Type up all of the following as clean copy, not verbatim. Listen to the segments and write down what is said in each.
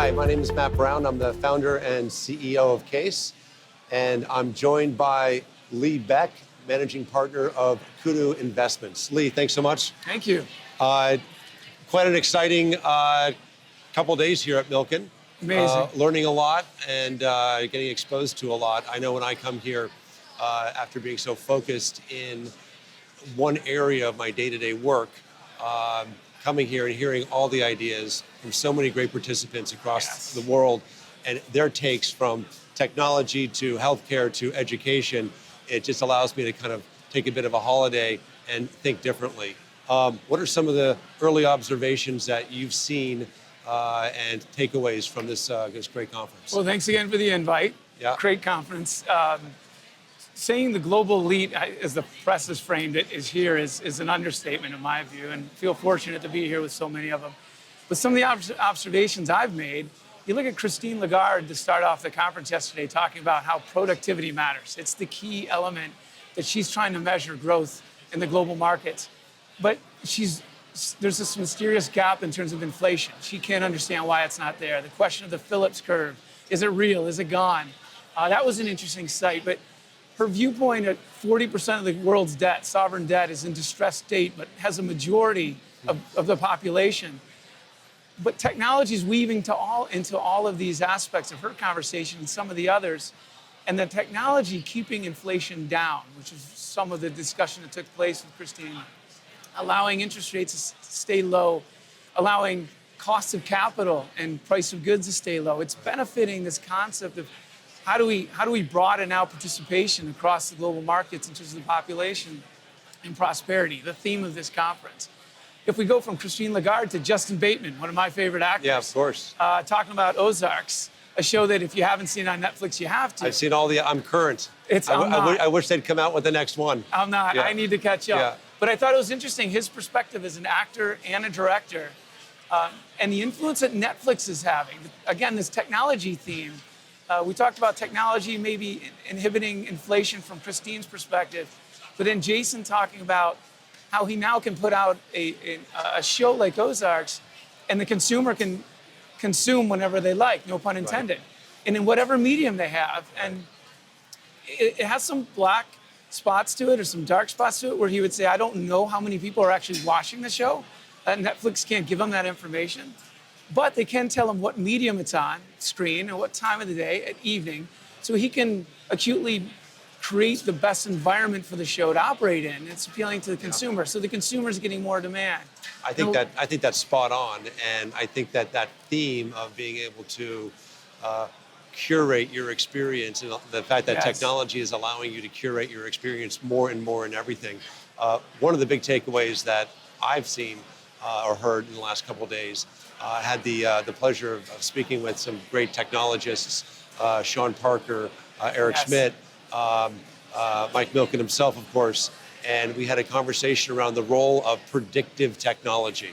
Hi, my name is Matt Brown. I'm the founder and CEO of CAIS, and I'm joined by Lee Beck, managing partner of Kudu Investments. Lee, thanks so much. Thank you. Quite an exciting couple days here at Milken. Amazing. Learning a lot and getting exposed to a lot. I know when I come here, after being so focused in one area of my day-to-day work, coming here and hearing all the ideas from so many great participants across the world and their takes from technology to healthcare to education, it just allows me to kind of take a bit of a holiday and think differently. What are some of the early observations that you've seen and takeaways from this great conference? Well, thanks again for the invite. Yeah. Great conference. Saying the global elite, as the press has framed it, is here is an understatement in my view, and feel fortunate to be here with so many of them. But some of the observations I've made, you look at Christine Lagarde to start off the conference yesterday talking about how productivity matters. It's the key element that she's trying to measure growth in the global markets. But there's this mysterious gap in terms of inflation. She can't understand why it's not there. The question of the Phillips curve, is it real, is it gone? That was an interesting sight, but her viewpoint at 40% of the world's debt, sovereign debt, is in distressed state, but has a majority of the population. But technology is weaving into all of these aspects of her conversation and some of the others. And the technology keeping inflation down, which is some of the discussion that took place with Christine, allowing interest rates to stay low, allowing costs of capital and price of goods to stay low. It's benefiting this concept of how do we broaden out participation across the global markets in terms of the population and prosperity, the theme of this conference. If we go from Christine Lagarde to Justin Bateman, one of my favorite actors. Yeah, of course. Talking about Ozarks, a show that if you haven't seen on Netflix, you have to. I've seen I'm current. I wish they'd come out with the next one. I'm not. Yeah. I need to catch up. Yeah. But I thought it was interesting, his perspective as an actor and a director, and the influence that Netflix is having. Again, this technology theme. We talked about technology maybe inhibiting inflation from Christine's perspective, but then Jason talking about how he now can put out a show like Ozarks, and the consumer can consume whenever they like, no pun intended, and in whatever medium they have. And it has some black spots to it or some dark spots to it where he would say, I don't know how many people are actually watching the show. Netflix can't give them that information. But they can tell him what medium it's on screen and what time of the day at evening, so he can acutely create the best environment for the show to operate in. It's appealing to the consumer, so the consumer is getting more demand. I think that's spot on, and I think that theme of being able to curate your experience and the fact that technology is allowing you to curate your experience more and more in everything. One of the big takeaways that I've seen or heard in the last couple of days. Had the pleasure of speaking with some great technologists, Sean Parker, Eric Schmidt, Mike Milken himself, of course, and we had a conversation around the role of predictive technology,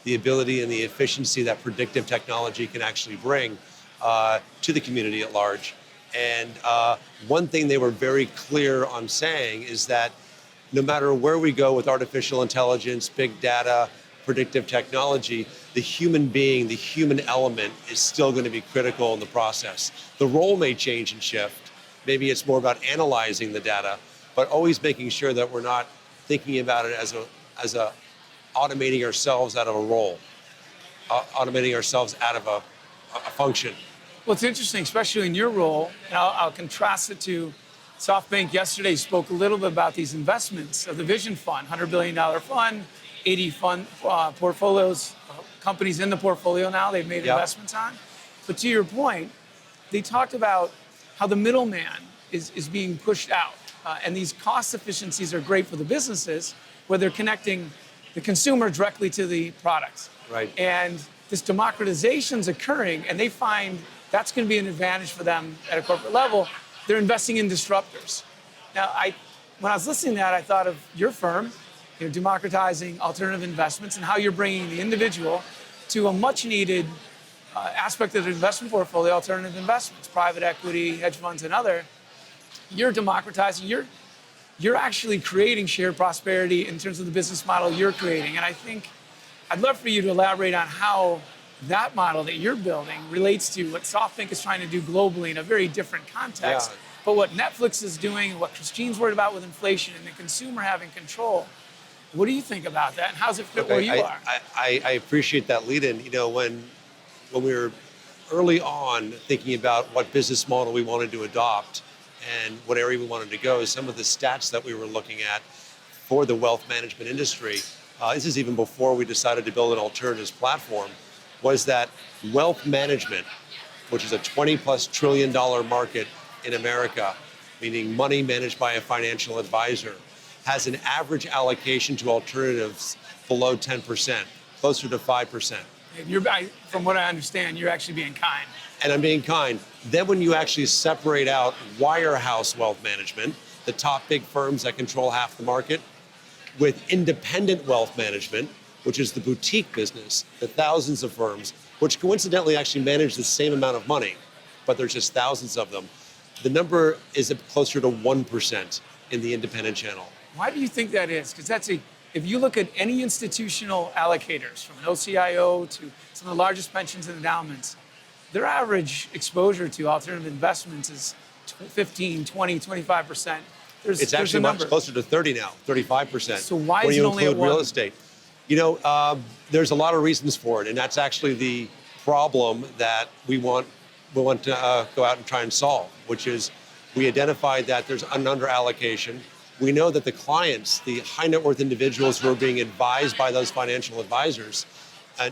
the ability and the efficiency that predictive technology can actually bring to the community at large. And one thing they were very clear on saying is that no matter where we go with artificial intelligence, big data, predictive technology, the human being, the human element is still going to be critical in the process. The role may change and shift. Maybe it's more about analyzing the data, but always making sure that we're not thinking about it as a automating ourselves out of a role, automating ourselves out of a function. Well, it's interesting, especially in your role, and I'll contrast it to SoftBank yesterday spoke a little bit about these investments of the Vision Fund, $100 billion fund, 80 fund portfolios, companies in the portfolio now they've made investments on. But to your point, they talked about how the middleman is being pushed out. And these cost efficiencies are great for the businesses where they're connecting the consumer directly to the products. Right. And this democratization is occurring, and they find that's going to be an advantage for them at a corporate level. They're investing in disruptors. Now, when I was listening to that, I thought of your firm, democratizing alternative investments and how you're bringing the individual to a much needed aspect of the investment portfolio, alternative investments, private equity, hedge funds, and other. You're democratizing, you're actually creating shared prosperity in terms of the business model you're creating. And I think I'd love for you to elaborate on how that model that you're building relates to what SoftBank is trying to do globally in a very different context. Yeah. But what Netflix is doing, and what Christine's worried about with inflation and the consumer having control, what do you think about that? And how's it fit where you are? I appreciate that lead in. When we were early on thinking about what business model we wanted to adopt and what area we wanted to go, some of the stats that we were looking at for the wealth management industry, this is even before we decided to build an alternatives platform, was that wealth management, which is a $20+ trillion market in America, meaning money managed by a financial advisor, has an average allocation to alternatives below 10%, closer to 5%. And from what I understand, you're actually being kind. And I'm being kind. Then when you actually separate out wirehouse wealth management, the top big firms that control half the market, with independent wealth management, which is the boutique business, the thousands of firms, which coincidentally actually manage the same amount of money, but there's just thousands of them. The number is closer to 1% in the independent channel. Why do you think that is? Because if you look at any institutional allocators, from an OCIO to some of the largest pensions and endowments, their average exposure to alternative investments is 15, 20, 25%. It's actually much closer to 30 now, 35%. So why when is you it only include at real 1? estate? There's a lot of reasons for it, and that's actually the problem that we want to go out and try and solve, which is we identified that there's an under-allocation. We know that the clients, the high net worth individuals who are being advised by those financial advisors,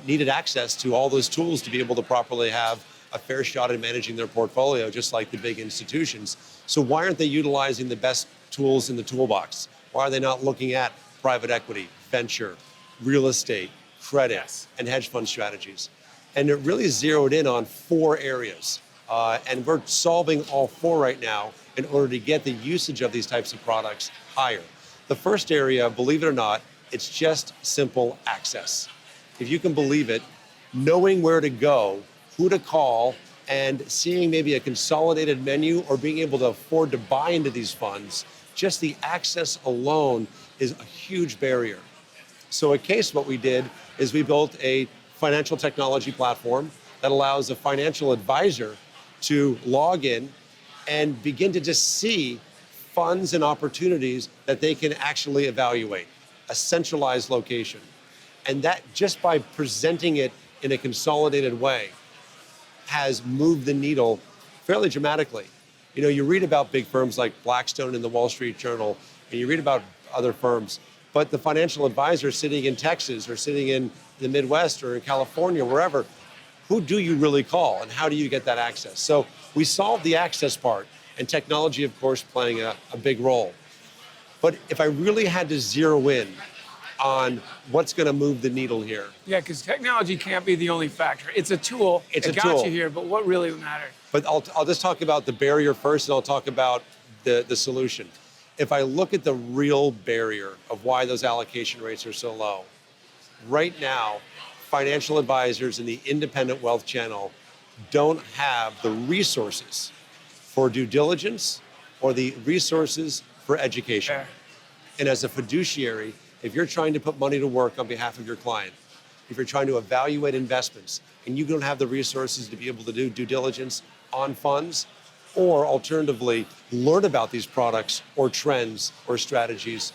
needed access to all those tools to be able to properly have a fair shot at managing their portfolio, just like the big institutions. So why aren't they utilizing the best tools in the toolbox? Why are they not looking at private equity, venture, real estate, credit, and hedge fund strategies? And it really zeroed in on 4 areas. And we're solving all 4 right now in order to get the usage of these types of products higher. The first area, believe it or not, it's just simple access. If you can believe it, knowing where to go, who to call, and seeing maybe a consolidated menu or being able to afford to buy into these funds, just the access alone is a huge barrier. So at CAIS, what we did is we built a financial technology platform that allows a financial advisor to log in and begin to just see funds and opportunities that they can actually evaluate, a centralized location. And that, just by presenting it in a consolidated way, has moved the needle fairly dramatically. You read about big firms like Blackstone in the Wall Street Journal, and you read about other firms, but the financial advisor sitting in Texas or sitting in the Midwest or in California, wherever, who do you really call and how do you get that access? So we solved the access part, and technology, of course, playing a big role. But if I really had to zero in on what's going to move the needle here. Yeah, because technology can't be the only factor. It's a tool. It got tool. you here, but what really mattered? But I'll just talk about the barrier first, and I'll talk about the solution. If I look at the real barrier of why those allocation rates are so low, right now, financial advisors in the independent wealth channel don't have the resources for due diligence or the resources for education. Fair. And as a fiduciary, if you're trying to put money to work on behalf of your client, if you're trying to evaluate investments and you don't have the resources to be able to do due diligence on funds, or alternatively, learn about these products or trends or strategies,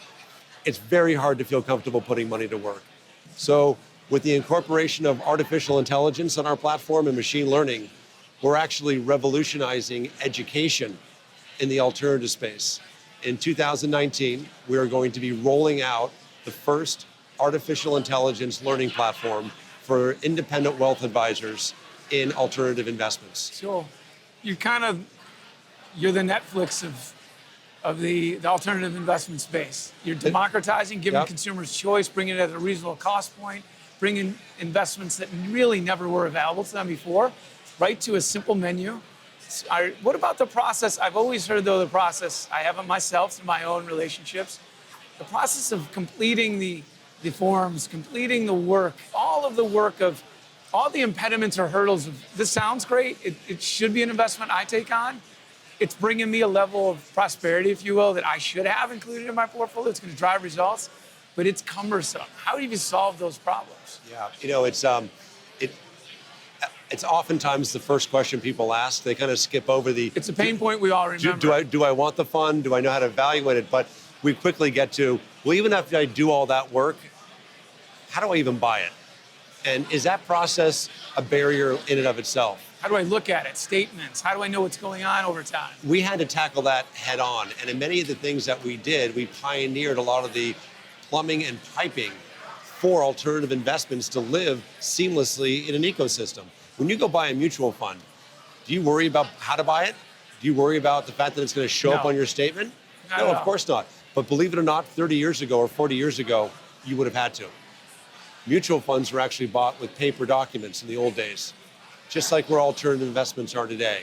it's very hard to feel comfortable putting money to work. So with the incorporation of artificial intelligence on our platform and machine learning, we're actually revolutionizing education in the alternative space. In 2019, we are going to be rolling out the first artificial intelligence learning platform for independent wealth advisors in alternative investments. So you're the Netflix of the alternative investment space. You're democratizing, giving consumers choice, bringing it at a reasonable cost point, bringing investments that really never were available to them before, right to a simple menu. What about the process? I've always heard, though, the process, I have it myself through my own relationships, the process of completing the forms, completing the work, all the impediments or hurdles of, this sounds great, it should be an investment I take on. It's bringing me a level of prosperity, if you will, that I should have included in my portfolio. It's going to drive results, but it's cumbersome. How do you solve those problems? Yeah, it's oftentimes the first question people ask. They kind of skip over the. It's a pain point we all remember. Do I want the fund? Do I know how to evaluate it? But we quickly get to, well, even after I do all that work, how do I even buy it? And is that process a barrier in and of itself? How do I look at it? Statements. How do I know what's going on over time? We had to tackle that head on. And in many of the things that we did, we pioneered a lot of the plumbing and piping for alternative investments to live seamlessly in an ecosystem. When you go buy a mutual fund, do you worry about how to buy it? Do you worry about the fact that it's going to show up on your statement? No, of course not. But believe it or not, 30 years ago or 40 years ago, you would have had to. Mutual funds were actually bought with paper documents in the old days, just like where alternative investments are today.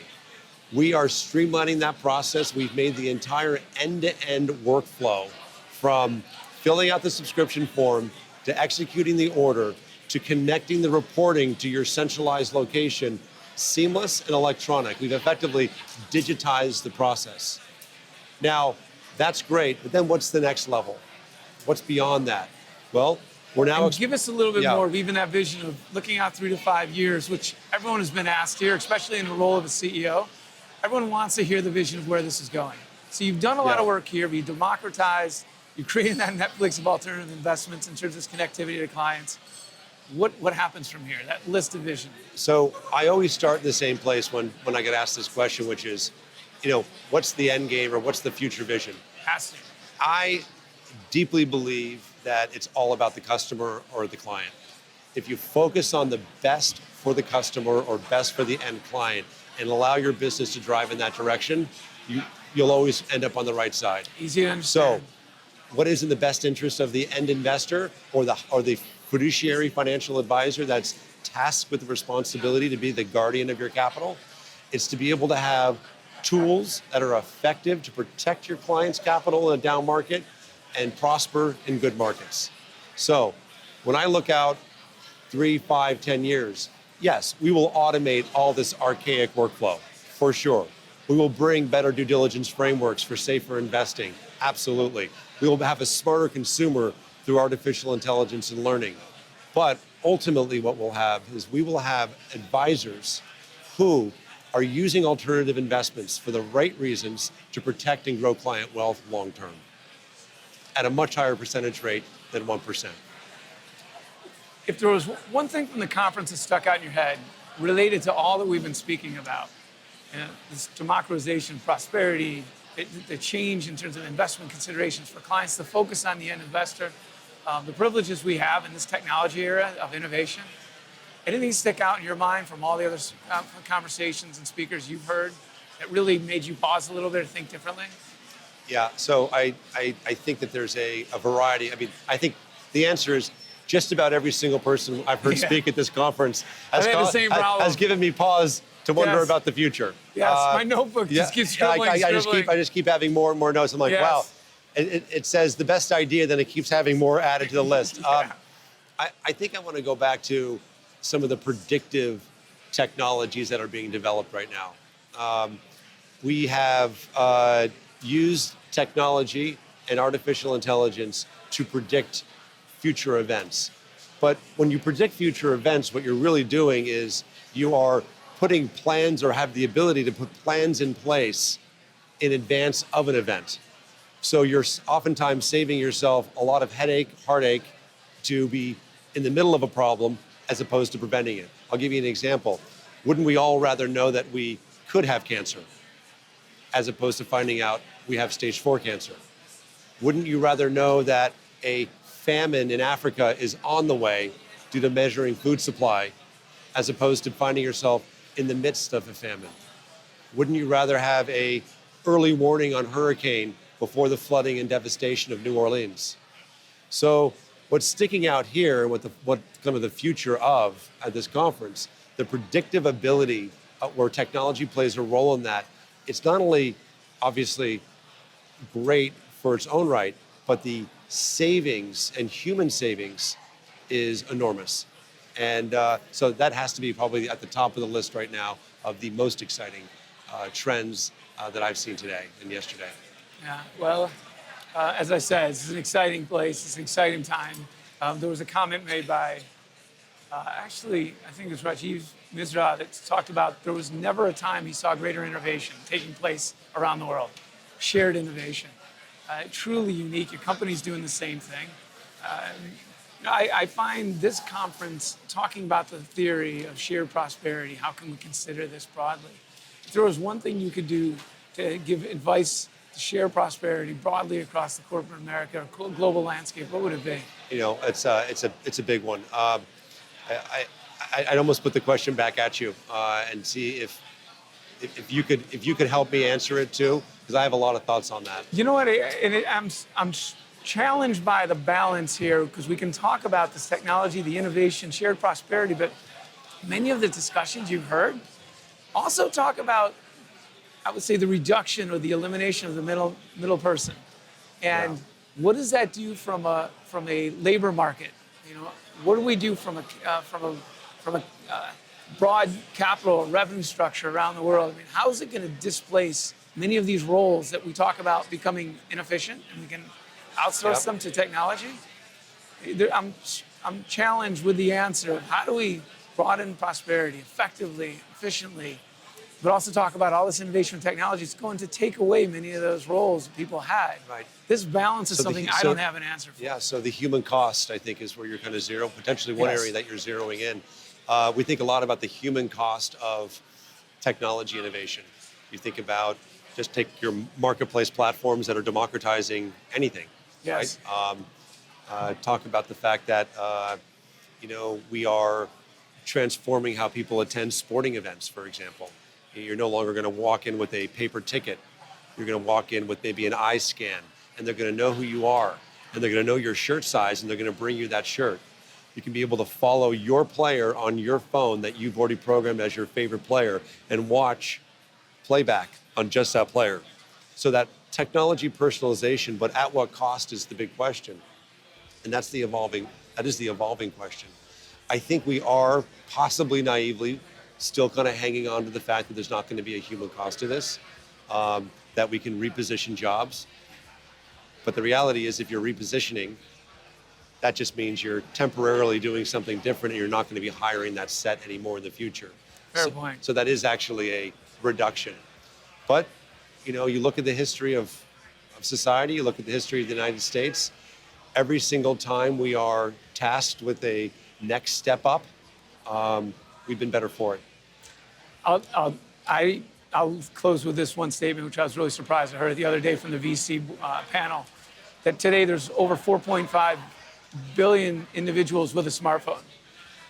We are streamlining that process. We've made the entire end-to-end workflow from filling out the subscription form to executing the order to connecting the reporting to your centralized location, seamless and electronic. We've effectively digitized the process. Now, that's great, but then what's the next level? What's beyond that? Well, we're now... And give us a little bit more of even that vision of looking out 3 to 5 years, which everyone has been asked here, especially in the role of a CEO. Everyone wants to hear the vision of where this is going. So you've done a lot of work here. You democratized, you created that Netflix of alternative investments in terms of connectivity to clients. What happens from here, that list of vision? So I always start in the same place when I get asked this question, which is, what's the end game or what's the future vision? Has to. I deeply believe that it's all about the customer or the client. If you focus on the best for the customer or best for the end client and allow your business to drive in that direction, you'll always end up on the right side. Easy to understand. So what is in the best interest of the end investor or the fiduciary financial advisor that's tasked with the responsibility to be the guardian of your capital? It's to be able to have tools that are effective to protect your client's capital in a down market and prosper in good markets. So when I look out 3, 5, 10 years, yes, we will automate all this archaic workflow, for sure. We will bring better due diligence frameworks for safer investing, absolutely. We will have a smarter consumer through artificial intelligence and learning. But ultimately what we'll have is we will have advisors who are using alternative investments for the right reasons to protect and grow client wealth long term at a much higher percentage rate than 1%. If there was one thing from the conference that stuck out in your head related to all that we've been speaking about, this democratization, prosperity, the change in terms of investment considerations for clients, the focus on the end investor, the privileges we have in this technology era of innovation, anything stick out in your mind from all the other conversations and speakers you've heard that really made you pause a little bit or think differently? Yeah, so I think that there's a variety. I mean, I think the answer is just about every single person I've heard speak at this conference has given me pause to wonder about the future. Yes, my notebook just keeps scribbling. I just keep having more and more notes. I'm like, wow. It says the best idea, then it keeps having more added to the list. I think I want to go back to some of the predictive technologies that are being developed right now. We have used technology and artificial intelligence to predict future events. But when you predict future events, what you're really doing is you are putting plans or have the ability to put plans in place in advance of an event. So you're oftentimes saving yourself a lot of heartache to be in the middle of a problem as opposed to preventing it. I'll give you an example. Wouldn't we all rather know that we could have cancer as opposed to finding out we have stage 4 cancer? Wouldn't you rather know that a famine in Africa is on the way due to measuring food supply as opposed to finding yourself in the midst of a famine? Wouldn't you rather have a early warning on hurricane before the flooding and devastation of New Orleans? So what's sticking out here, what kind of the future of at this conference, the predictive ability where technology plays a role in that, it's not only obviously great for its own right, but the savings and human savings is enormous. And so that has to be probably at the top of the list right now of the most exciting trends that I've seen today and yesterday. Yeah, well, as I said, it's an exciting place, it's an exciting time. There was a comment made by Actually, I think it was Rajiv Misra that talked about there was never a time he saw greater innovation taking place around the world. Shared innovation. Truly unique. Your company's doing the same thing. I find this conference talking about the theory of shared prosperity. How can we consider this broadly? If there was one thing you could do to give advice to share prosperity broadly across the corporate America or global landscape, what would it be? It's a big one. I'd almost put the question back at you and see if you could help me answer it too, because I have a lot of thoughts on that. You know what? I'm challenged by the balance here because we can talk about this technology, the innovation, shared prosperity, but many of the discussions you've heard also talk about, I would say, the reduction or the elimination of the middle person. And what does that do from a labor market? What do we do from a broad capital revenue structure around the world? I mean, how is it going to displace many of these roles that we talk about becoming inefficient and we can outsource them to technology? I'm challenged with the answer of how do we broaden prosperity effectively, efficiently, but also talk about all this innovation and technology. It's going to take away many of those roles that people had. Right. This balance is something I don't have an answer for. Yeah, so the human cost, I think, is where you're kind of potentially one area that you're zeroing in. We think a lot about the human cost of technology innovation. You think about, just take your marketplace platforms that are democratizing anything. Yes. Right? Talk about the fact that, we are transforming how people attend sporting events, for example. You're no longer going to walk in with a paper ticket. You're going to walk in with maybe an eye scan, and they're going to know who you are, and they're going to know your shirt size, and they're going to bring you that shirt. You can be able to follow your player on your phone that you've already programmed as your favorite player and watch playback on just that player. So that technology personalization, but at what cost is the big question. And that is the evolving question. I think we are possibly naively still kind of hanging on to the fact that there's not going to be a human cost to this, that we can reposition jobs. But the reality is, if you're repositioning, that just means you're temporarily doing something different and you're not going to be hiring that set anymore in the future. Fair point. So that is actually a reduction. But, you look at the history of society, you look at the history of the United States, every single time we are tasked with a next step up, we've been better for it. I'll close with this one statement, which I was really surprised. I heard it the other day from the VC panel, that today there's over 4.5 billion individuals with a smartphone.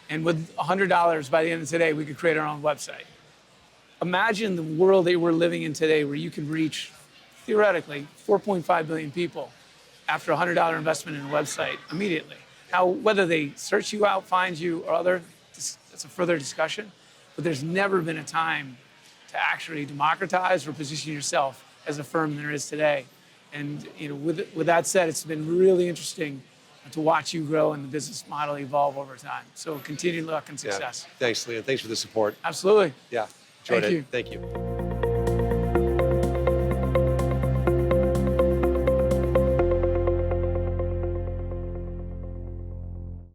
And with $100 by the end of today, we could create our own website. Imagine the world that we're living in today where you can reach, theoretically, 4.5 billion people after a $100 investment in a website immediately. Now, whether they search you out, find you, or other, that's a further discussion. But there's never been a time to actually democratize or position yourself as a firm than there is today. And with that said, it's been really interesting to watch you grow and the business model evolve over time. So continued luck and success. Yeah. Thanks, Leah. Thanks for the support. Absolutely. Yeah. Enjoyed Thank it. you. Thank you.